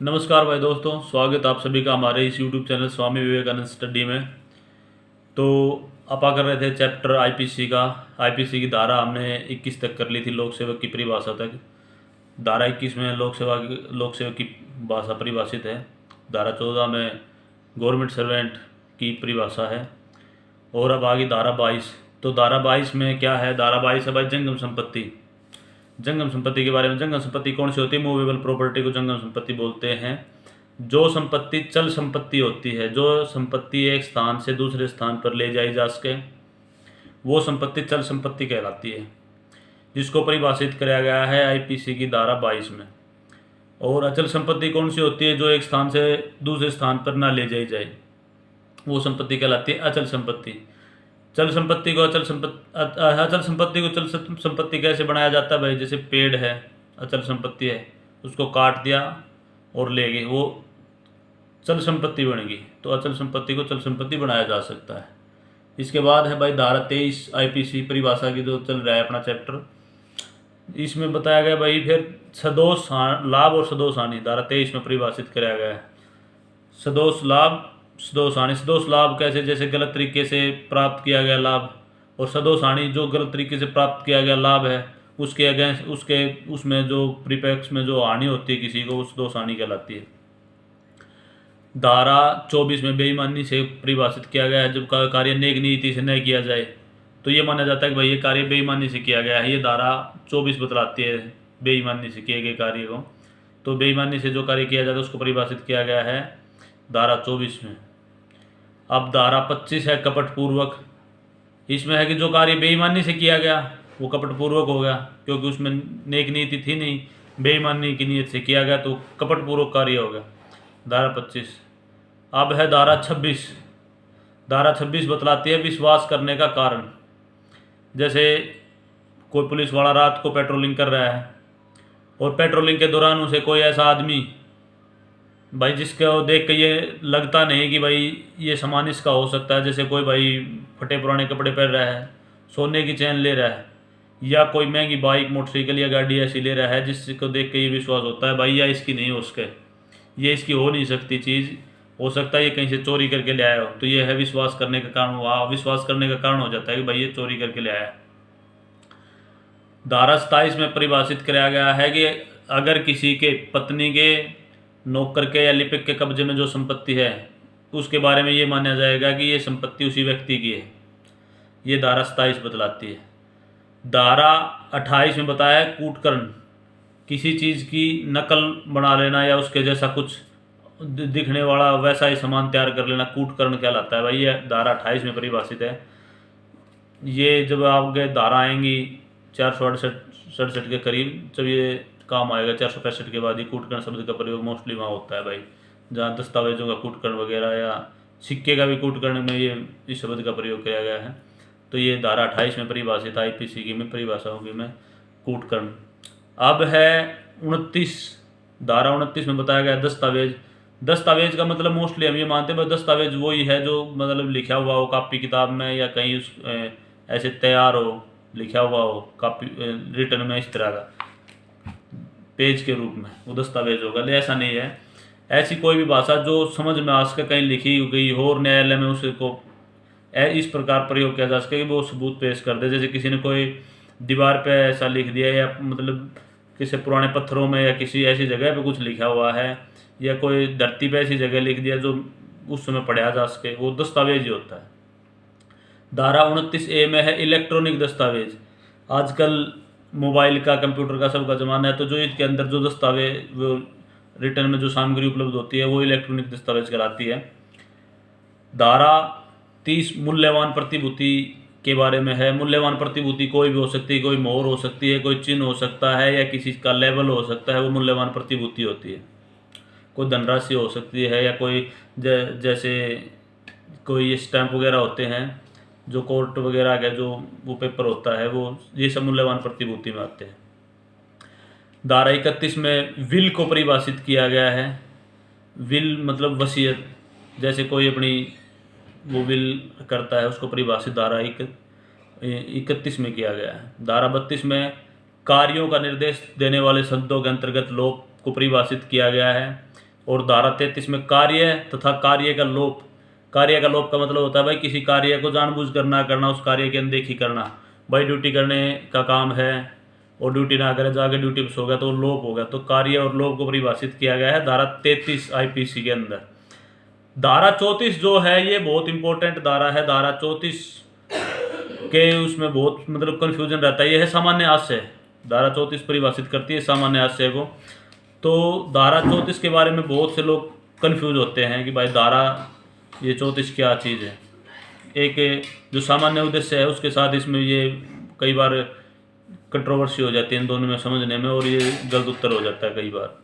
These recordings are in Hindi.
नमस्कार भाई दोस्तों, स्वागत आप सभी का हमारे इस YouTube channel Swami Vivekananda study में। तो अपा कर रहे थे चैप्टर आईपीसी का। आईपीसी की धारा हमने 21 तक कर ली थी, लोक सेवक की परिभाषा तक। धारा 21 में लोक सेवक की भाषा परिभाषित है। धारा 14 में गवर्नमेंट सर्वेंट की परिभाषा है। और अब आगे धारा 22। तो धारा 22 में क्या है? धारा 22 है भाई जंगम संपत्ति। जंगम संपत्ति के बारे में, जंगम संपत्ति कौन सी होती है? मूवेबल प्रॉपर्टी को जंगम संपत्ति बोलते हैं। जो संपत्ति चल संपत्ति होती है, जो संपत्ति एक स्थान से दूसरे स्थान पर ले जाई जा सके, वो संपत्ति चल संपत्ति कहलाती है, जिसको परिभाषित किया गया है आईपीसी की धारा 22 में। और अचल संपत्ति कौन सी होती है? जो एक स्थान से दूसरे स्थान पर ना ले जाई जाए, वो संपत्ति कहलाती है अचल संपत्ति। चल संपत्ति को अचल संपत्ति कैसे बनाया जाता है भाई? जैसे पेड़ है, अचल संपत्ति है, उसको काट दिया और ले गए, वो चल संपत्ति बनेगी। तो अचल संपत्ति को चल संपत्ति बनाया जा सकता है। इसके बाद है भाई धारा 23 आईपीसी परिभाषा की, जो चल रहा है अपना चैप्टर। इसमें बताया गया भाई फिर सदोष लाभ और सदोष हानि धारा 23 में परिभाषित कराया गया है। सदोष लाभ, सदोष हानि। सदोष लाभ कैसे? जैसे गलत तरीके से प्राप्त किया गया लाभ, और सदोष हानि जो गलत तरीके से प्राप्त किया गया लाभ है, उसके अगेंस्ट उसमें जो परिपेक्ष में जो हानि होती है किसी को, वो सदोष हानि कहलाती है। धारा 24 में बेईमानी से परिभाषित किया गया है। जब कार्य नेक नीति से न किया जाए तो ये माना जाता है कि भाई ये कार्य बेईमानी से किया गया है। ये धारा 24 बतलाती है बेईमानी से किए गए कार्य को। तो बेईमानी से जो कार्य किया जाता है उसको परिभाषित किया गया है धारा 24 में। अब धारा 25 है कपटपूर्वक। इसमें है कि जो कार्य बेईमानी से किया गया वो कपटपूर्वक हो गया, क्योंकि उसमें नेक नीति थी नहीं, बेईमानी की नीयत से किया गया तो कपटपूर्वक कार्य हो गया, धारा 25। अब है धारा 26। धारा 26 बतलाती है विश्वास करने का कारण। जैसे कोई पुलिस वाला रात को पेट्रोलिंग कर रहा है और पेट्रोलिंग के दौरान उसे कोई ऐसा आदमी भाई जिसको देख के ये लगता नहीं कि भाई ये सामान इसका हो सकता है, जैसे कोई भाई फटे पुराने कपड़े पहन रहा है, सोने की चैन ले रहा है, या कोई महंगी बाइक मोटरसाइकिल या गाड़ी ऐसी ले रहा है जिसको देख के ये विश्वास होता है भाई या इसकी नहीं हो सके, ये इसकी हो नहीं सकती चीज़, हो सकता है ये कहीं से चोरी करके ले आया हो। तो ये है विश्वास करने का कारण। वहाँ विश्वास करने का कारण हो जाता है कि भाई ये चोरी करके ले आया। धारा 27 में परिभाषित कराया गया है कि अगर किसी के पत्नी के, नौकर के या लिपिक के कब्जे में जो संपत्ति है उसके बारे में ये माना जाएगा कि ये संपत्ति उसी व्यक्ति की है। ये धारा 27 बतलाती है। धारा 28 में बताया है कूटकर्ण, किसी चीज़ की नकल बना लेना या उसके जैसा कुछ दिखने वाला वैसा ही सामान तैयार कर लेना, कूटकर्ण कहलाता है भाई। ये धारा 28 में परिभाषित है। ये जब आपके धारा आएंगी 467 के करीब, जब ये काम आएगा 465 के बाद, ये कूटकर्ण शब्द का प्रयोग मोस्टली वहाँ होता है भाई, जहाँ दस्तावेजों का कूटकर्ण वगैरह या सिक्के का भी कूटकर्ण में ये इस शब्द का प्रयोग किया गया है। तो ये धारा 28 में परिभाषित आईपीसी की में परिभाषा होगी में कूटकर्ण। अब है 29। धारा 29 में बताया गया दस्तावेज। दस्तावेज का मतलब मोस्टली हम ये मानते हैं दस्तावेज वही है जो मतलब लिखा हुआ हो कापी किताब में, या कहीं उस ऐसे तैयार हो, लिखा हुआ हो कापी रिटर्न में, इस तरह का पेज के रूप में वो दस्तावेज होगा। लेकिन ऐसा नहीं है, ऐसी कोई भी भाषा जो समझ में आ सके, कहीं लिखी गई हो और न्यायालय में उसको इस प्रकार प्रयोग किया जा सके कि वो सबूत पेश कर दे। जैसे किसी ने कोई दीवार पे ऐसा लिख दिया, या मतलब किसी पुराने पत्थरों में या किसी ऐसी जगह पे कुछ लिखा हुआ है, या कोई धरती पे ऐसी जगह लिख दिया जो उस समय पढ़ा जा सके, वो दस्तावेज ही होता है। धारा 29A में है इलेक्ट्रॉनिक दस्तावेज। आजकल मोबाइल का, कंप्यूटर का, सबका ज़माना है, तो जो इसके अंदर जो दस्तावेज वो रिटर्न में जो सामग्री उपलब्ध होती है वो इलेक्ट्रॉनिक दस्तावेज कहलाती है। धारा 30 मूल्यवान प्रतिभूति के बारे में है। मूल्यवान प्रतिभूति कोई भी हो सकती है, कोई मोहर हो सकती है, कोई चिन्ह हो सकता है, या किसी का लेबल हो सकता है, वो मूल्यवान प्रतिभूति होती है। कोई धनराशि हो सकती है, या कोई जैसे कोई स्टैंप वगैरह होते हैं जो कोर्ट वगैरह का जो वो पेपर होता है, वो ये सब मूल्यवान प्रतिभूति में आते हैं। धारा 31 में विल को परिभाषित किया गया है। विल मतलब वसीयत, जैसे कोई अपनी वो विल करता है उसको परिभाषित धारा 31 में किया गया है। धारा 32 में कार्यों का निर्देश देने वाले शब्दों के अंतर्गत लोक को परिभाषित किया गया है। और धारा 33 में कार्य तथा कार्य का लोप। कार्य का लोप का मतलब होता है भाई किसी कार्य को जानबूझकर ना करना, उस कार्य की अनदेखी करना। भाई ड्यूटी करने का काम है और ड्यूटी ना करे, जाके ड्यूटी पर सो गया तो लोप हो गया। तो कार्य और लोप को परिभाषित किया गया है धारा 33 आईपीसी के अंदर। धारा 34 जो है ये बहुत इंपॉर्टेंट धारा है। धारा 34 के उसमें बहुत मतलब कन्फ्यूजन रहता है। ये है सामान्य आशय। धारा 34 परिभाषित करती है सामान्य आशय को। तो धारा 34 के बारे में बहुत से लोग कन्फ्यूज होते हैं कि भाई धारा ये 34 क्या चीज़ है। एक जो सामान्य उद्देश्य है उसके साथ इसमें ये कई बार कंट्रोवर्सी हो जाती है इन दोनों में समझने में, और ये गलत उत्तर हो जाता है कई बार।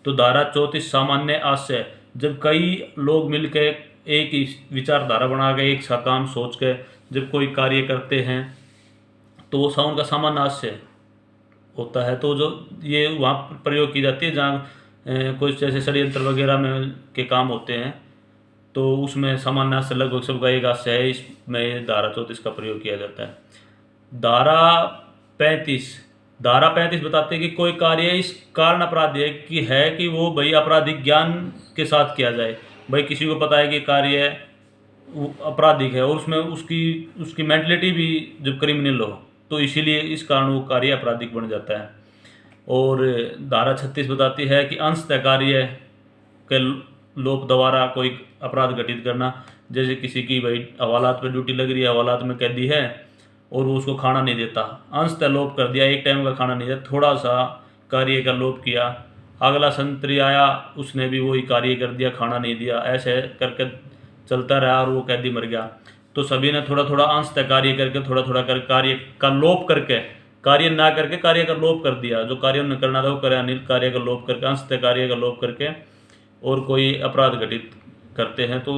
तो धारा 34 सामान्य आशय, जब कई लोग मिलकर एक ही विचारधारा बना के एक सा काम सोच के जब कोई कार्य करते हैं तो वो उनका सामान्य आशय होता है। तो जो ये वहाँ प्रयोग की जाती है जहाँ कुछ जैसे षड्यंत्र वगैरह में के काम होते हैं तो उसमें सामान्य आशय लगभग सबका एक आशय है, इसमें धारा 34 का प्रयोग किया जाता है। धारा 35 बताते हैं कि कोई कार्य इस कारण अपराधी है कि वो भाई आपराधिक ज्ञान के साथ किया जाए। भाई किसी को पता है कि कार्य आपराधिक है और उसमें उसकी मेंटलिटी भी जब क्रिमिनल हो तो इसीलिए इस कारण वो कार्य आपराधिक बन जाता है। और धारा 36 बताती है कि अंशतः कार्य के लोप द्वारा कोई अपराध घटित करना। जैसे किसी की भाई हवालात में ड्यूटी लग रही है, हवालात में कैदी है और वो उसको खाना नहीं देता, अंशतः लोप कर दिया, एक टाइम का खाना नहीं दिया, थोड़ा सा कार्य का लोप किया, अगला संतरी आया उसने भी वही कार्य कर दिया, खाना नहीं दिया, ऐसे करके चलता रहा और वो कैदी मर गया। तो सभी ने थोड़ा थोड़ा अंशतः कार्य करके थोड़ा थोड़ा कर कार्य का लोप करके, कार्य ना करके कार्य का लोप कर दिया, जो कार्य उन्हें करना था वो करे अनिल, कार्य का लोप करके अंशतः कार्य का लोप करके और कोई अपराध घटित करते हैं तो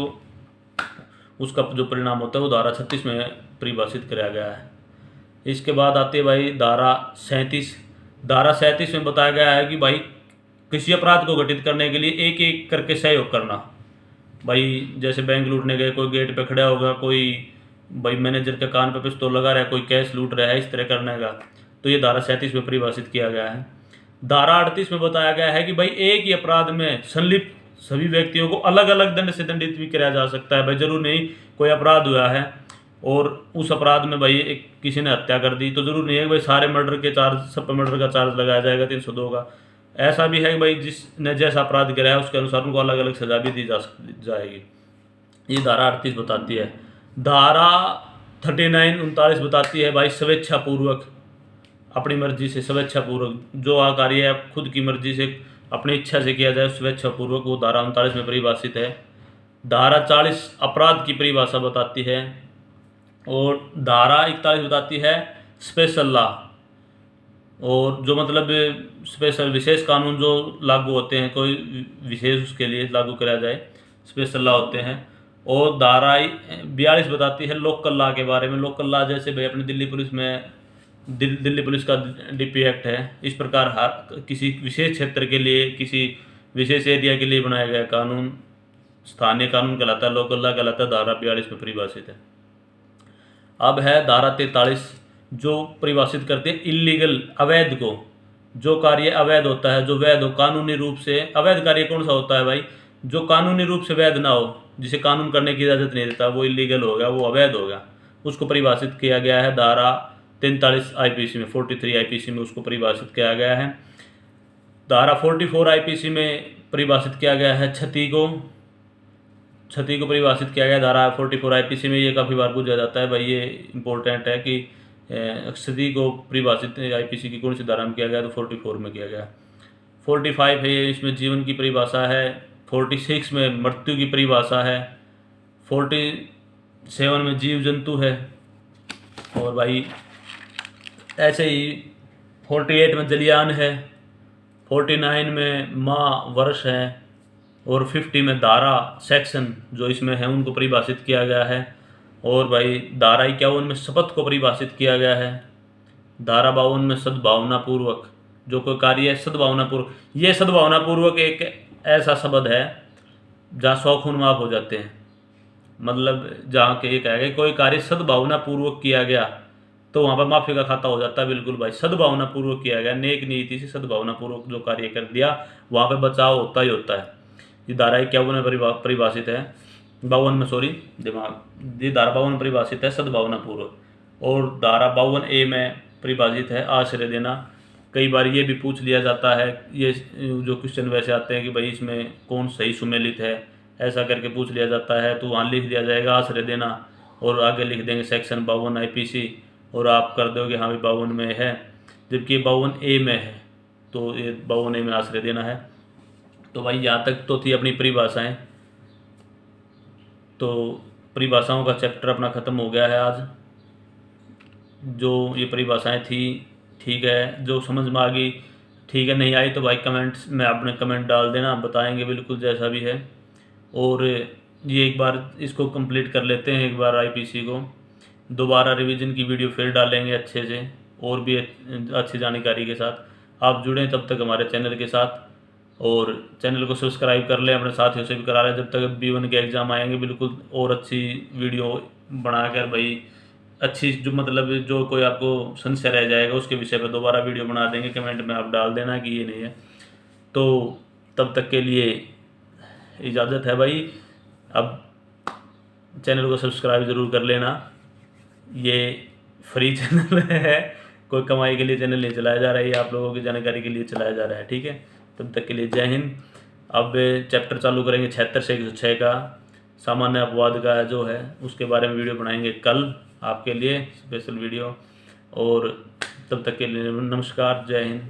उसका जो परिणाम होता है वो धारा 36 में परिभाषित किया गया है। इसके बाद आती है भाई धारा 37। धारा 37 में बताया गया है कि भाई किसी अपराध को घटित करने के लिए एक एक करके सहयोग करना। भाई जैसे बैंक लूटने गए, कोई गेट पे खड़ा होगा, कोई भाई मैनेजर के कान पे पिस्तौल लगा रहा है, कोई कैश लूट रहा है, इस तरह करने का, तो ये धारा 37 में परिभाषित किया गया है। धारा 38 में बताया गया है कि भाई एक ही अपराध में संलिप्त सभी व्यक्तियों को अलग अलग दंड से दंडित भी किया जा सकता है। भाई जरूर नहीं कोई अपराध हुआ है और उस अपराध में भाई एक किसी ने हत्या कर दी तो जरूर नहीं है कि भाई सारे मर्डर के चार्ज, सब पे मर्डर का चार्ज लगाया जाएगा 302 का। ऐसा भी है कि भाई जिसने जैसा अपराध किया है उसके अनुसार उनको अलग अलग सजा भी दी जाएगी। ये धारा 38 बताती है। धारा 39 बताती है भाई स्वेच्छापूर्वक, अपनी मर्जी से स्वेच्छापूर्वक जो कार्य है खुद की मर्जी से अपनी इच्छा से किया जाए स्वेच्छापूर्वक, वो धारा 39 में परिभाषित है। धारा 40 अपराध की परिभाषा बताती है और धारा 41 बताती है स्पेशल लॉ, और जो मतलब स्पेशल विशेष कानून जो लागू होते हैं कोई विशेष उसके लिए लागू कराया जाए, स्पेशल लॉ होते हैं। और धारा 42 बताती है लोकल लॉ के बारे में। लोकल लॉ जैसे भाई अपने दिल्ली पुलिस में दिल्ली पुलिस का डीपी एक्ट है, इस प्रकार हर किसी विशेष क्षेत्र के लिए, किसी विशेष एरिया के लिए बनाया गया कानून स्थानीय कानून कहलाता है, लोकल लॉ कहलाता है। धारा 42 में परिभाषित है। अब है धारा 43 जो परिभाषित करती है इलीगल, अवैध को। जो कार्य अवैध होता है, जो वैध हो कानूनी रूप से। अवैध कार्य कौन सा होता है भाई? जो कानूनी रूप से वैध ना हो, जिसे कानून करने की इजाज़त नहीं देता, वो इलीगल हो गया, वो अवैध हो गया। उसको परिभाषित किया गया है धारा 43 आईपीसी में, 43 आईपीसी में उसको परिभाषित किया गया है। धारा 44 आईपीसी में परिभाषित किया गया है क्षति को परिभाषित किया गया। धारा 44 आईपीसी में ये काफ़ी बार पूछा जाता है भाई, ये इंपॉर्टेंट है कि क्षति को परिभाषित आईपीसी की कौन सी धारा में किया गया, तो 44 में किया गया। 45 है, इसमें जीवन की परिभाषा है। 46 में मृत्यु की परिभाषा है। 47 में जीव जंतु है। और भाई ऐसे ही 48 में जलियान है। 49 में माह वर्ष है। और 50 में धारा सेक्शन जो इसमें है उनको परिभाषित किया गया है। और भाई धारा 51 में शपथ को परिभाषित किया गया है। धारा 52 में सद्भावनापूर्वक, जो कोई कार्य है सद्भावनापूर्वक। ये सद्भावनापूर्वक एक ऐसा शब्द है जहाँ 100 खून माफ हो जाते हैं। मतलब जहाँ के एक है कोई कार्य सद्भावनापूर्वक किया गया तो वहाँ पर माफी का खाता हो जाता है। बिल्कुल भाई, सद्भावनापूर्वक किया गया, नेक नीति से सद्भावनापूर्वक जो कार्य कर दिया वहाँ पर बचाव होता ही होता है। ये धारा 51 में परिभाषित है, 52 में, सॉरी दिमाग, ये धारा 52 में परिभाषित है सद्भावनापूर्वक, और धारा 52A में परिभाषित है आश्रय देना। कई बार ये भी पूछ लिया जाता है, ये जो क्वेश्चन वैसे आते हैं कि भाई इसमें कौन सही सुमेलित है, ऐसा करके पूछ लिया जाता है, तो वहाँ लिख दिया जाएगा आश्रय देना, और आगे लिख देंगे सेक्शन 52 IPC, और आप कर दोगे हाँ भाई 52 में है, जबकि 52A में है, तो ये 52A में आश्रय देना है। तो भाई यहाँ तक तो थी अपनी परिभाषाएं। तो परिभाषाओं का चैप्टर अपना ख़त्म हो गया है आज। जो ये परिभाषाएं थी ठीक है, जो समझ में आ गई ठीक है, नहीं आई तो भाई कमेंट्स में आपने कमेंट डाल देना, बताएंगे बिल्कुल जैसा भी है। और ये एक बार इसको कंप्लीट कर लेते हैं, एक बार IPC को, दोबारा रिवीजन की वीडियो फिर डालेंगे अच्छे से और भी अच्छी जानकारी के साथ। आप जुड़ें तब तक हमारे चैनल के साथ, और चैनल को सब्सक्राइब कर लें, अपने साथियों से भी करा लें। जब तक B1 के एग्ज़ाम आएंगे बिल्कुल और अच्छी वीडियो बनाकर भाई, अच्छी जो मतलब जो कोई आपको संशय रह जाएगा उसके विषय पर दोबारा वीडियो बना देंगे। कमेंट में आप डाल देना कि ये नहीं है। तो तब तक के लिए इजाज़त है भाई। अब चैनल को सब्सक्राइब ज़रूर कर लेना, ये फ्री चैनल है, कोई कमाई के लिए चैनल नहीं चलाया जा रहा है, ये आप लोगों की जानकारी के लिए चलाया जा रहा है, ठीक है। तब तक के लिए जय हिंद। अब चैप्टर चालू करेंगे 76 से 106 का, सामान्य अपवाद का जो है उसके बारे में वीडियो बनाएंगे कल आपके लिए स्पेशल वीडियो। और तब तक के लिए नमस्कार, जय हिंद।